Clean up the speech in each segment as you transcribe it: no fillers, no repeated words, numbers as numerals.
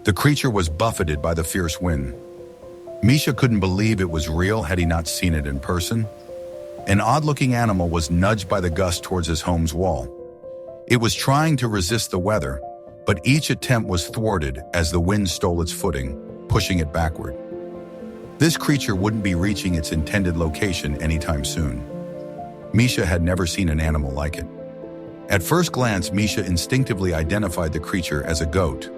The creature was buffeted by the fierce wind. Misha couldn't believe it was real had he not seen it in person. An odd-looking animal was nudged by the gust towards his home's wall. It was trying to resist the weather, but each attempt was thwarted as the wind stole its footing, pushing it backward. This creature wouldn't be reaching its intended location anytime soon. Misha had never seen an animal like it. At first glance, Misha instinctively identified the creature as a goat.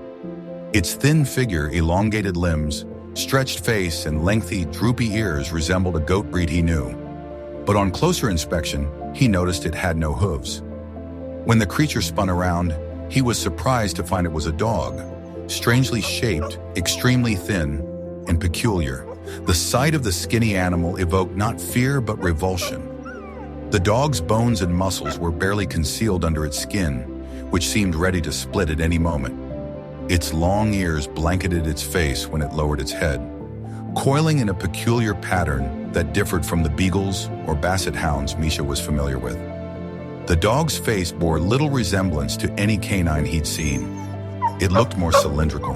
Its thin figure, elongated limbs, stretched face, and lengthy, droopy ears resembled a goat breed he knew. But on closer inspection, he noticed it had no hooves. When the creature spun around, he was surprised to find it was a dog, strangely shaped, extremely thin, and peculiar. The sight of the skinny animal evoked not fear but revulsion. The dog's bones and muscles were barely concealed under its skin, which seemed ready to split at any moment. Its long ears blanketed its face when it lowered its head, coiling in a peculiar pattern that differed from the beagles or basset hounds Misha was familiar with. The dog's face bore little resemblance to any canine he'd seen. It looked more cylindrical.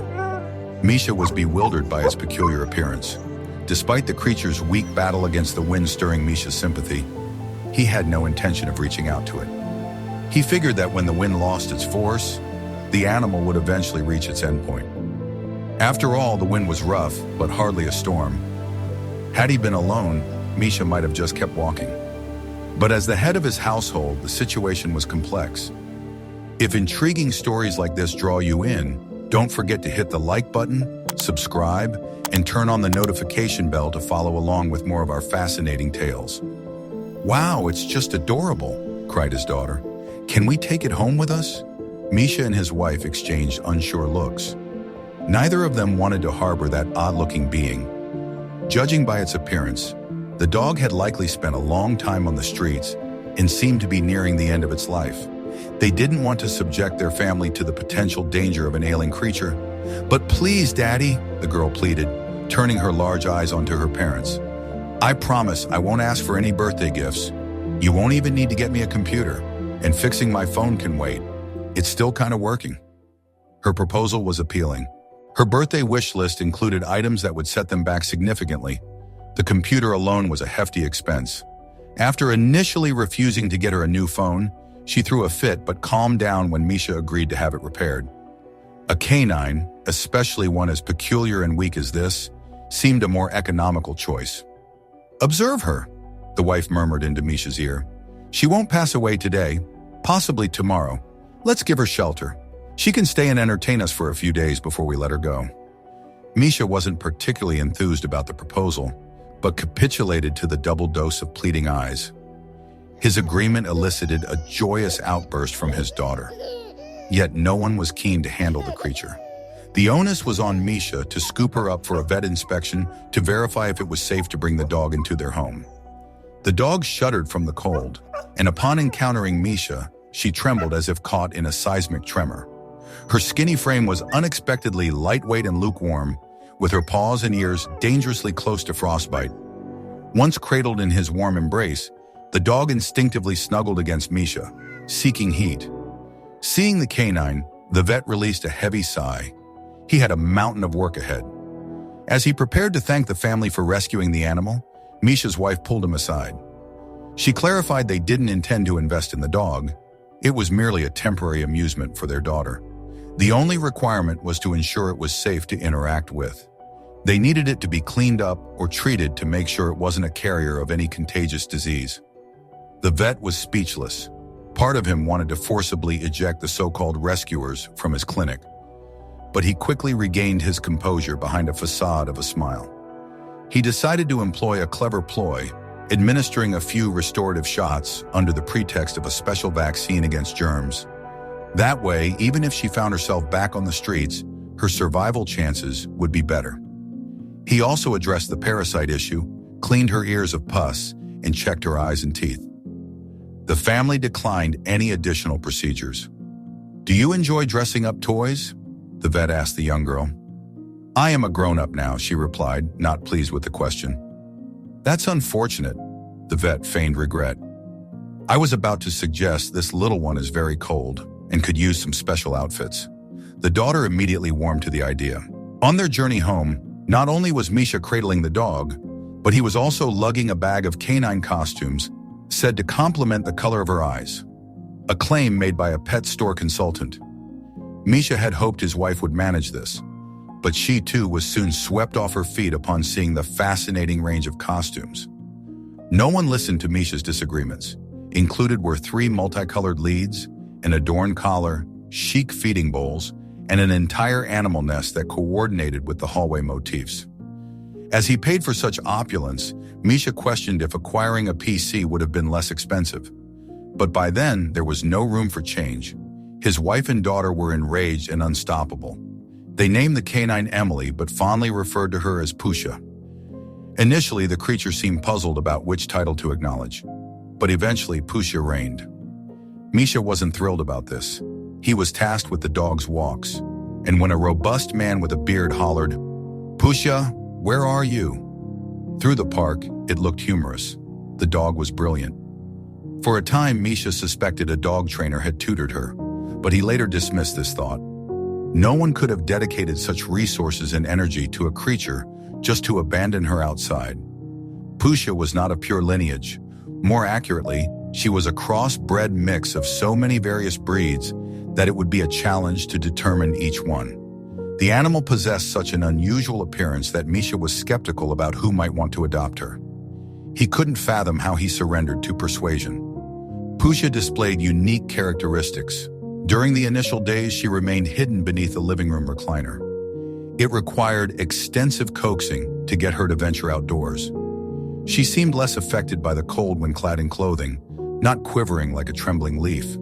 Misha was bewildered by its peculiar appearance. Despite the creature's weak battle against the wind stirring Misha's sympathy, he had no intention of reaching out to it. He figured that when the wind lost its force, the animal would eventually reach its endpoint. After all, the wind was rough, but hardly a storm. Had he been alone, Misha might have just kept walking. But as the head of his household, the situation was complex. If intriguing stories like this draw you in, don't forget to hit the like button, subscribe, and turn on the notification bell to follow along with more of our fascinating tales. "Wow, it's just adorable," cried his daughter. "Can we take it home with us?" Misha and his wife exchanged unsure looks. Neither of them wanted to harbor that odd-looking being. Judging by its appearance, the dog had likely spent a long time on the streets and seemed to be nearing the end of its life. They didn't want to subject their family to the potential danger of an ailing creature. "But please, Daddy," the girl pleaded, turning her large eyes onto her parents. "I promise I won't ask for any birthday gifts. You won't even need to get me a computer, and fixing my phone can wait. It's still kind of working." Her proposal was appealing. Her birthday wish list included items that would set them back significantly. The computer alone was a hefty expense. After initially refusing to get her a new phone, she threw a fit but calmed down when Misha agreed to have it repaired. A canine, especially one as peculiar and weak as this, seemed a more economical choice. "Observe her," the wife murmured into Misha's ear. "She won't pass away today, possibly tomorrow. Let's give her shelter. She can stay and entertain us for a few days before we let her go." Misha wasn't particularly enthused about the proposal, but capitulated to the double dose of pleading eyes. His agreement elicited a joyous outburst from his daughter. Yet no one was keen to handle the creature. The onus was on Misha to scoop her up for a vet inspection to verify if it was safe to bring the dog into their home. The dog shuddered from the cold, and upon encountering Misha, she trembled as if caught in a seismic tremor. Her skinny frame was unexpectedly lightweight and lukewarm, with her paws and ears dangerously close to frostbite. Once cradled in his warm embrace, the dog instinctively snuggled against Misha, seeking heat. Seeing the canine, the vet released a heavy sigh. He had a mountain of work ahead. As he prepared to thank the family for rescuing the animal, Misha's wife pulled him aside. She clarified they didn't intend to invest in the dog. It was merely a temporary amusement for their daughter. The only requirement was to ensure it was safe to interact with. They needed it to be cleaned up or treated to make sure it wasn't a carrier of any contagious disease. The vet was speechless. Part of him wanted to forcibly eject the so-called rescuers from his clinic, but he quickly regained his composure behind a facade of a smile. He decided to employ a clever ploy, administering a few restorative shots under the pretext of a special vaccine against germs. That way, even if she found herself back on the streets, her survival chances would be better. He also addressed the parasite issue, cleaned her ears of pus, and checked her eyes and teeth. The family declined any additional procedures. "Do you enjoy dressing up toys?" the vet asked the young girl. "I am a grown-up now," she replied, not pleased with the question. "That's unfortunate," the vet feigned regret. "I was about to suggest this little one is very cold and could use some special outfits." The daughter immediately warmed to the idea. On their journey home, not only was Misha cradling the dog, but he was also lugging a bag of canine costumes said to complement the color of her eyes, a claim made by a pet store consultant. Misha had hoped his wife would manage this, but she too was soon swept off her feet upon seeing the fascinating range of costumes. No one listened to Misha's disagreements. Included were 3 multicolored leads, an adorned collar, chic feeding bowls, and an entire animal nest that coordinated with the hallway motifs. As he paid for such opulence, Misha questioned if acquiring a PC would have been less expensive. But by then, there was no room for change. His wife and daughter were enraged and unstoppable. They named the canine Emily, but fondly referred to her as Pusha. Initially, the creature seemed puzzled about which title to acknowledge, but eventually Pusha reigned. Misha wasn't thrilled about this. He was tasked with the dog's walks, and when a robust man with a beard hollered, "Pusha, where are you?" Through the park, it looked humorous. The dog was brilliant. For a time, Misha suspected a dog trainer had tutored her, but he later dismissed this thought. No one could have dedicated such resources and energy to a creature just to abandon her outside. Pusha was not of pure lineage. More accurately, she was a crossbred mix of so many various breeds that it would be a challenge to determine each one. The animal possessed such an unusual appearance that Misha was skeptical about who might want to adopt her. He couldn't fathom how he surrendered to Persuasion. Pusha displayed unique characteristics. During the initial days, she remained hidden beneath the living room recliner. It required extensive coaxing to get her to venture outdoors. She seemed less affected by the cold when clad in clothing, not quivering like a trembling leaf.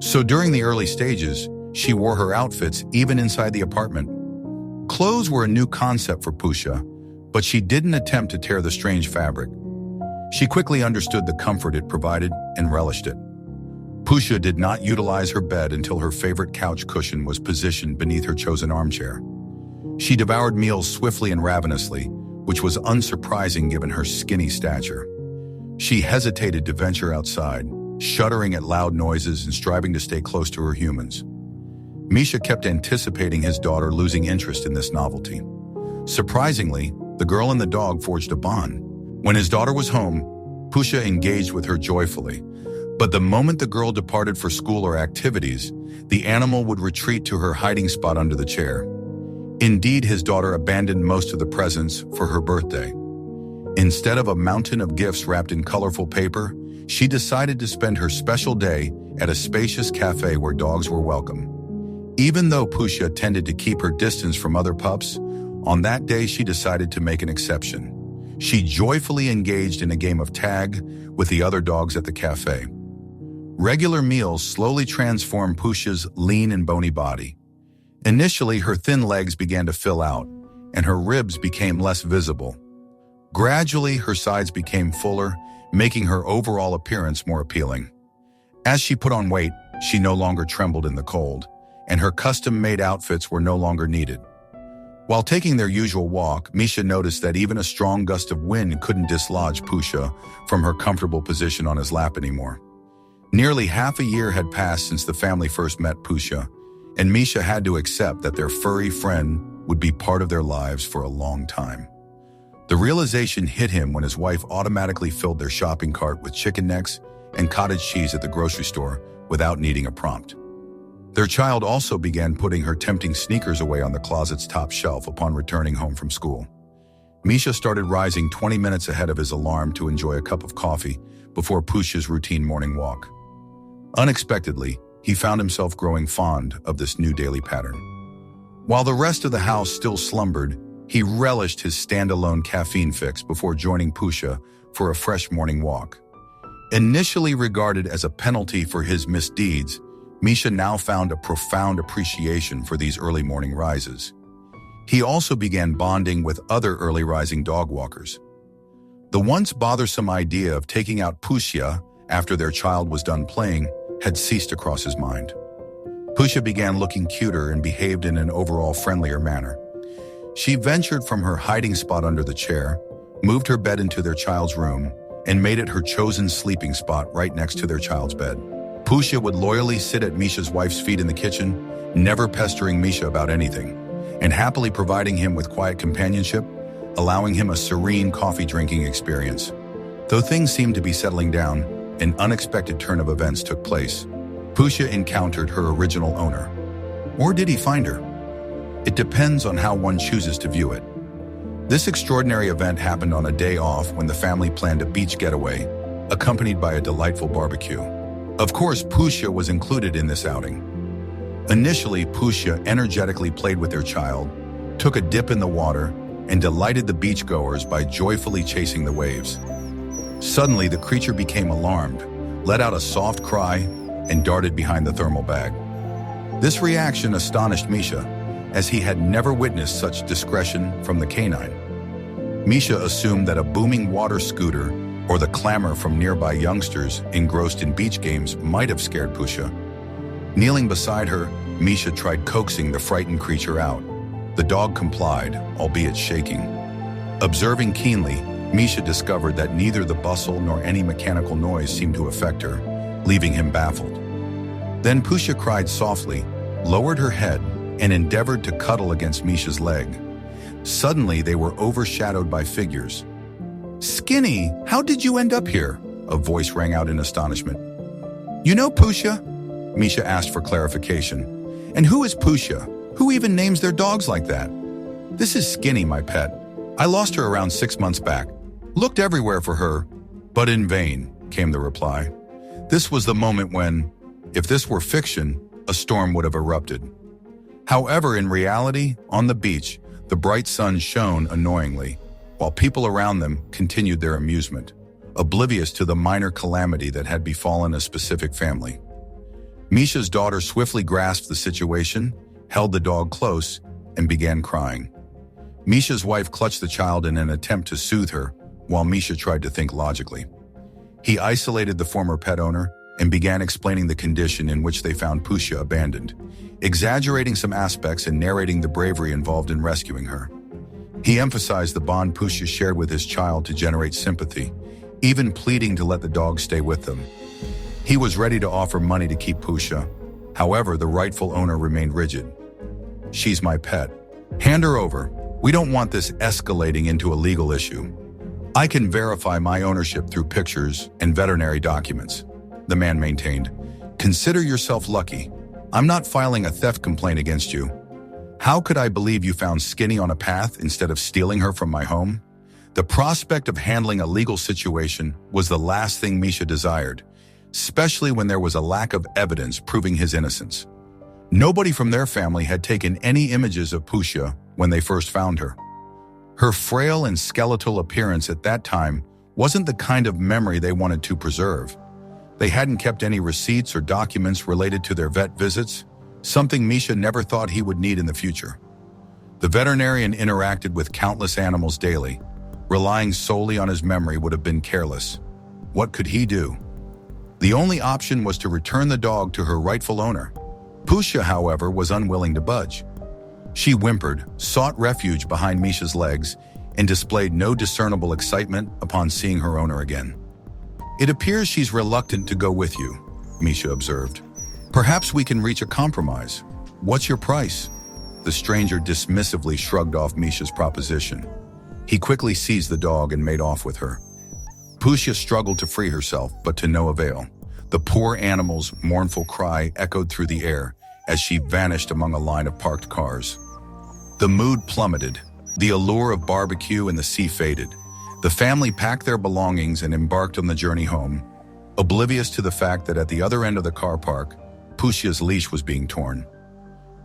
So during the early stages, she wore her outfits even inside the apartment. Clothes were a new concept for Pusha, but she didn't attempt to tear the strange fabric. She quickly understood the comfort it provided and relished it. Pusha did not utilize her bed until her favorite couch cushion was positioned beneath her chosen armchair. She devoured meals swiftly and ravenously, which was unsurprising given her skinny stature. She hesitated to venture outside, shuddering at loud noises and striving to stay close to her humans. Misha kept anticipating his daughter losing interest in this novelty. Surprisingly, the girl and the dog forged a bond. When his daughter was home, Pusha engaged with her joyfully. But the moment the girl departed for school or activities, the animal would retreat to her hiding spot under the chair. Indeed, his daughter abandoned most of the presents for her birthday. Instead of a mountain of gifts wrapped in colorful paper, she decided to spend her special day at a spacious cafe where dogs were welcome. Even though Pusha tended to keep her distance from other pups, on that day she decided to make an exception. She joyfully engaged in a game of tag with the other dogs at the cafe. Regular meals slowly transformed Pusha's lean and bony body. Initially, her thin legs began to fill out, and her ribs became less visible. Gradually, her sides became fuller, making her overall appearance more appealing. As she put on weight, she no longer trembled in the cold, and her custom-made outfits were no longer needed. While taking their usual walk, Misha noticed that even a strong gust of wind couldn't dislodge Pusha from her comfortable position on his lap anymore. Nearly half a year had passed since the family first met Pusha, and Misha had to accept that their furry friend would be part of their lives for a long time. The realization hit him when his wife automatically filled their shopping cart with chicken necks and cottage cheese at the grocery store without needing a prompt. Their child also began putting her tempting sneakers away on the closet's top shelf upon returning home from school. Misha started rising 20 minutes ahead of his alarm to enjoy a cup of coffee before Pusha's routine morning walk. Unexpectedly, he found himself growing fond of this new daily pattern. While the rest of the house still slumbered, he relished his standalone caffeine fix before joining Pusha for a fresh morning walk. Initially regarded as a penalty for his misdeeds, Misha now found a profound appreciation for these early morning rises. He also began bonding with other early rising dog walkers. The once bothersome idea of taking out Pusha after their child was done playing had ceased to cross his mind. Pusha began looking cuter and behaved in an overall friendlier manner. She ventured from her hiding spot under the chair, moved her bed into their child's room, and made it her chosen sleeping spot right next to their child's bed. Pusha would loyally sit at Misha's wife's feet in the kitchen, never pestering Misha about anything, and happily providing him with quiet companionship, allowing him a serene coffee-drinking experience. Though things seemed to be settling down, an unexpected turn of events took place. Pusha encountered her original owner. Or did he find her? It depends on how one chooses to view it. This extraordinary event happened on a day off when the family planned a beach getaway, accompanied by a delightful barbecue. Of course, Pusha was included in this outing. Initially, Pusha energetically played with their child, took a dip in the water, and delighted the beachgoers by joyfully chasing the waves. Suddenly, the creature became alarmed, let out a soft cry, and darted behind the thermal bag. This reaction astonished Misha, as he had never witnessed such discretion from the canine. Misha assumed that a booming water scooter or the clamor from nearby youngsters engrossed in beach games might have scared Pusha. Kneeling beside her, Misha tried coaxing the frightened creature out. The dog complied, albeit shaking. Observing keenly, Misha discovered that neither the bustle nor any mechanical noise seemed to affect her, leaving him baffled. Then Pusha cried softly, lowered her head, and endeavored to cuddle against Misha's leg. Suddenly, they were overshadowed by figures. "Skinny, how did you end up here?" a voice rang out in astonishment. "You know Pusha?" Misha asked for clarification. "And who is Pusha? Who even names their dogs like that?" "This is Skinny, my pet. I lost her around 6 months back. Looked everywhere for her, but in vain," came the reply. This was the moment when, if this were fiction, a storm would have erupted. However, in reality, on the beach, the bright sun shone annoyingly, while people around them continued their amusement, oblivious to the minor calamity that had befallen a specific family. Misha's daughter swiftly grasped the situation, held the dog close, and began crying. Misha's wife clutched the child in an attempt to soothe her, while Misha tried to think logically. He isolated the former pet owner and began explaining the condition in which they found Pusha abandoned, exaggerating some aspects and narrating the bravery involved in rescuing her. He emphasized the bond Pusha shared with his child to generate sympathy, even pleading to let the dog stay with them. He was ready to offer money to keep Pusha. However, the rightful owner remained rigid. "She's my pet. Hand her over. We don't want this escalating into a legal issue. I can verify my ownership through pictures and veterinary documents," the man maintained. "Consider yourself lucky. I'm not filing a theft complaint against you. How could I believe you found Skinny on a path instead of stealing her from my home?" The prospect of handling a legal situation was the last thing Misha desired, especially when there was a lack of evidence proving his innocence. Nobody from their family had taken any images of Pusha when they first found her. Her frail and skeletal appearance at that time wasn't the kind of memory they wanted to preserve. They hadn't kept any receipts or documents related to their vet visits, something Misha never thought he would need in the future. The veterinarian interacted with countless animals daily. Relying solely on his memory would have been careless. What could he do? The only option was to return the dog to her rightful owner. Pusha, however, was unwilling to budge. She whimpered, sought refuge behind Misha's legs, and displayed no discernible excitement upon seeing her owner again. "It appears she's reluctant to go with you," Misha observed. "Perhaps we can reach a compromise. What's your price?" The stranger dismissively shrugged off Misha's proposition. He quickly seized the dog and made off with her. Pusha struggled to free herself, but to no avail. The poor animal's mournful cry echoed through the air as she vanished among a line of parked cars. The mood plummeted. The allure of barbecue and the sea faded. The family packed their belongings and embarked on the journey home, oblivious to the fact that at the other end of the car park, Pusha's leash was being torn.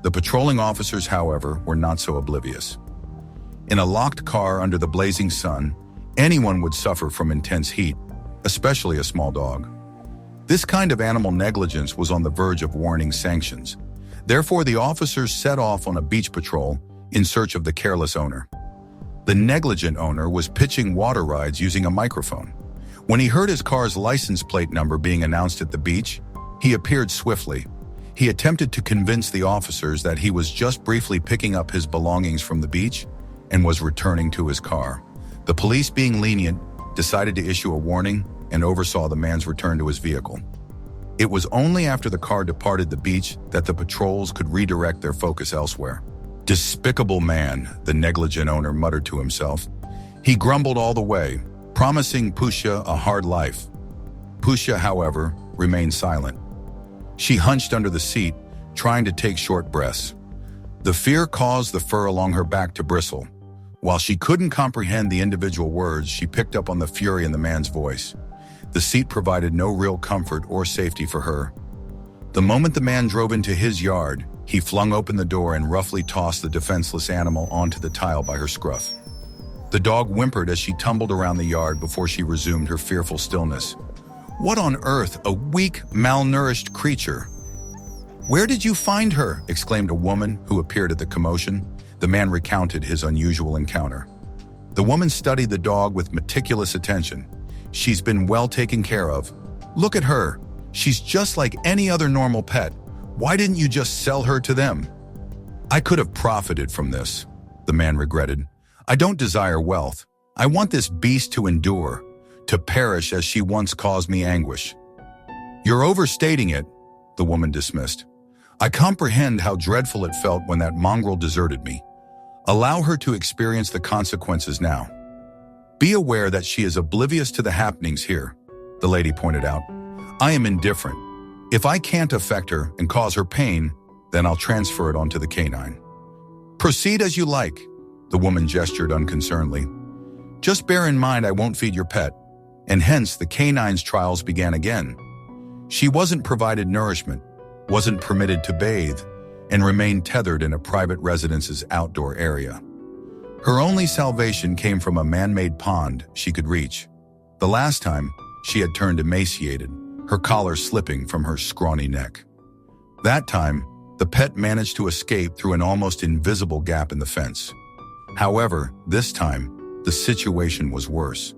The patrolling officers, however, were not so oblivious. In a locked car under the blazing sun, anyone would suffer from intense heat, especially a small dog. This kind of animal negligence was on the verge of warning sanctions. Therefore, the officers set off on a beach patrol in search of the careless owner. The negligent owner was pitching water rides using a microphone. When he heard his car's license plate number being announced at the beach, he appeared swiftly. He attempted to convince the officers that he was just briefly picking up his belongings from the beach and was returning to his car. The police, being lenient, decided to issue a warning and oversaw the man's return to his vehicle. It was only after the car departed the beach that the patrols could redirect their focus elsewhere. "Despicable man," the negligent owner muttered to himself. He grumbled all the way, promising Pusha a hard life. Pusha, however, remained silent. She hunched under the seat, trying to take short breaths. The fear caused the fur along her back to bristle. While she couldn't comprehend the individual words, she picked up on the fury in the man's voice. The seat provided no real comfort or safety for her. The moment the man drove into his yard, he flung open the door and roughly tossed the defenseless animal onto the tile by her scruff. The dog whimpered as she tumbled around the yard before she resumed her fearful stillness. "What on earth, a weak, malnourished creature!" "Where did you find her?" exclaimed a woman who appeared at the commotion. The man recounted his unusual encounter. The woman studied the dog with meticulous attention. "She's been well taken care of. Look at her. She's just like any other normal pet. Why didn't you just sell her to them?" "I could have profited from this," the man regretted. "I don't desire wealth. I want this beast to endure, to perish as she once caused me anguish." "You're overstating it," the woman dismissed. "I comprehend how dreadful it felt when that mongrel deserted me. Allow her to experience the consequences now. Be aware that she is oblivious to the happenings here," the lady pointed out. "I am indifferent. If I can't affect her and cause her pain, then I'll transfer it onto the canine." "Proceed as you like," the woman gestured unconcernedly. "Just bear in mind I won't feed your pet." And hence the canine's trials began again. She wasn't provided nourishment, wasn't permitted to bathe, and remained tethered in a private residence's outdoor area. Her only salvation came from a man-made pond she could reach. The last time, she had turned emaciated, her collar slipping from her scrawny neck. That time, the pet managed to escape through an almost invisible gap in the fence. However, this time, the situation was worse.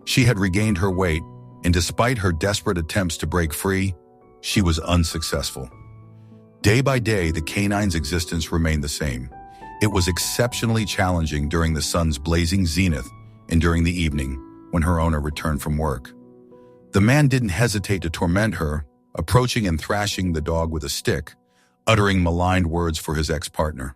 She had regained her weight, and despite her desperate attempts to break free, she was unsuccessful. Day by day, the canine's existence remained the same. It was exceptionally challenging during the sun's blazing zenith and during the evening when her owner returned from work. The man didn't hesitate to torment her, approaching and thrashing the dog with a stick, uttering maligned words for his ex-partner.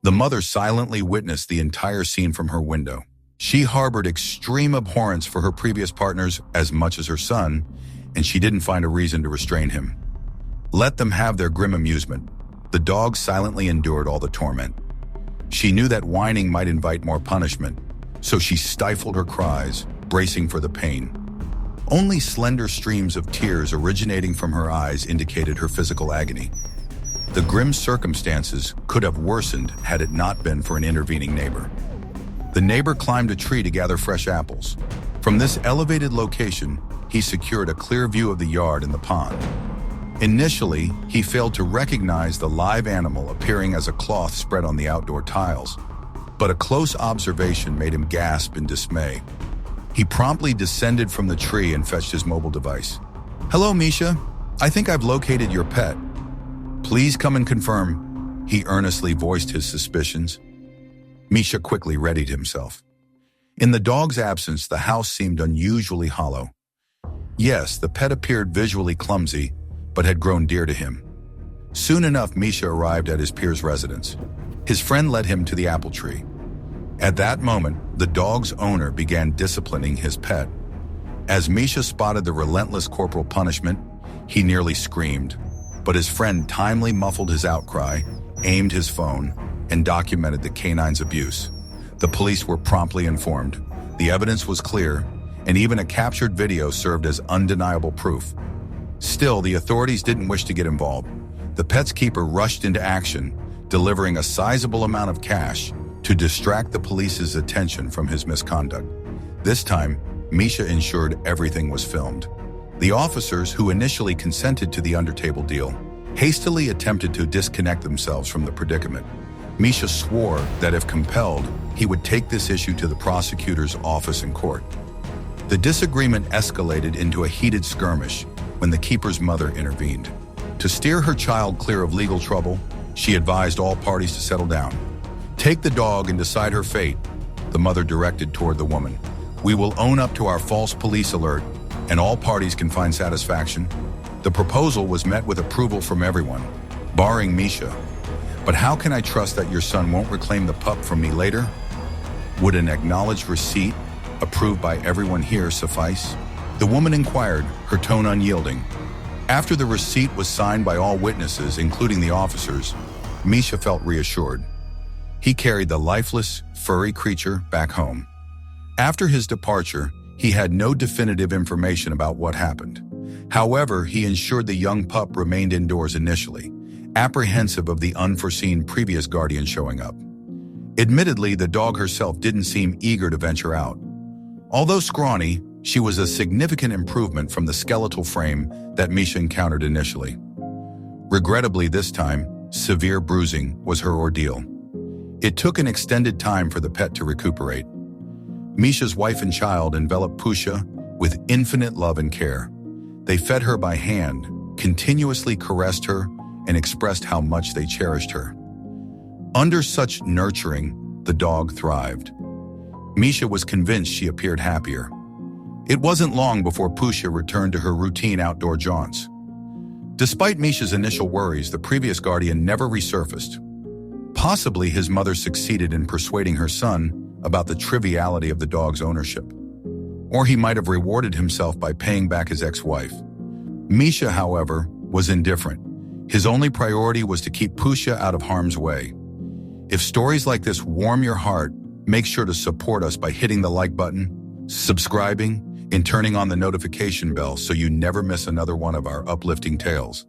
The mother silently witnessed the entire scene from her window. She harbored extreme abhorrence for her previous partners as much as her son, and she didn't find a reason to restrain him. Let them have their grim amusement. The dog silently endured all the torment. She knew that whining might invite more punishment, so she stifled her cries, bracing for the pain. Only slender streams of tears originating from her eyes indicated her physical agony. The grim circumstances could have worsened had it not been for an intervening neighbor. The neighbor climbed a tree to gather fresh apples. From this elevated location, he secured a clear view of the yard and the pond. Initially, he failed to recognize the live animal appearing as a cloth spread on the outdoor tiles, but a close observation made him gasp in dismay. He promptly descended from the tree and fetched his mobile device. "Hello, Misha. I think I've located your pet. Please come and confirm." He earnestly voiced his suspicions. Misha quickly readied himself. In the dog's absence, the house seemed unusually hollow. Yes, the pet appeared visually clumsy, but had grown dear to him. Soon enough, Misha arrived at his peer's residence. His friend led him to the apple tree. At that moment, the dog's owner began disciplining his pet. As Misha spotted the relentless corporal punishment, he nearly screamed, but his friend timely muffled his outcry, aimed his phone, and documented the canine's abuse. The police were promptly informed. The evidence was clear, and even a captured video served as undeniable proof. Still, the authorities didn't wish to get involved. The pet's keeper rushed into action, delivering a sizable amount of cash to distract the police's attention from his misconduct. This time, Misha ensured everything was filmed. The officers, who initially consented to the under-table deal, hastily attempted to disconnect themselves from the predicament. Misha swore that if compelled, he would take this issue to the prosecutor's office in court. The disagreement escalated into a heated skirmish when the keeper's mother intervened. To steer her child clear of legal trouble, she advised all parties to settle down. "Take the dog and decide her fate," the mother directed toward the woman. "We will own up to our false police alert, and all parties can find satisfaction." The proposal was met with approval from everyone, barring Misha. But how can I trust that your son won't reclaim the pup from me later? Would an acknowledged receipt, approved by everyone here, suffice? The woman inquired, her tone unyielding. After the receipt was signed by all witnesses, including the officers, Misha felt reassured. He carried the lifeless, furry creature back home. After his departure, he had no definitive information about what happened. However, he ensured the young pup remained indoors initially, apprehensive of the unforeseen previous guardian showing up. Admittedly, the dog herself didn't seem eager to venture out. Although scrawny, she was a significant improvement from the skeletal frame that Misha encountered initially. Regrettably this time, severe bruising was her ordeal. It took an extended time for the pet to recuperate. Misha's wife and child enveloped Pusha with infinite love and care. They fed her by hand, continuously caressed her, and expressed how much they cherished her. Under such nurturing, the dog thrived. Misha was convinced she appeared happier. It wasn't long before Pusha returned to her routine outdoor jaunts. Despite Misha's initial worries, the previous guardian never resurfaced. Possibly his mother succeeded in persuading her son about the triviality of the dog's ownership. Or he might have rewarded himself by paying back his ex-wife. Misha, however, was indifferent. His only priority was to keep Pusha out of harm's way. If stories like this warm your heart, make sure to support us by hitting the like button, subscribing, and turning on the notification bell so you never miss another one of our uplifting tales.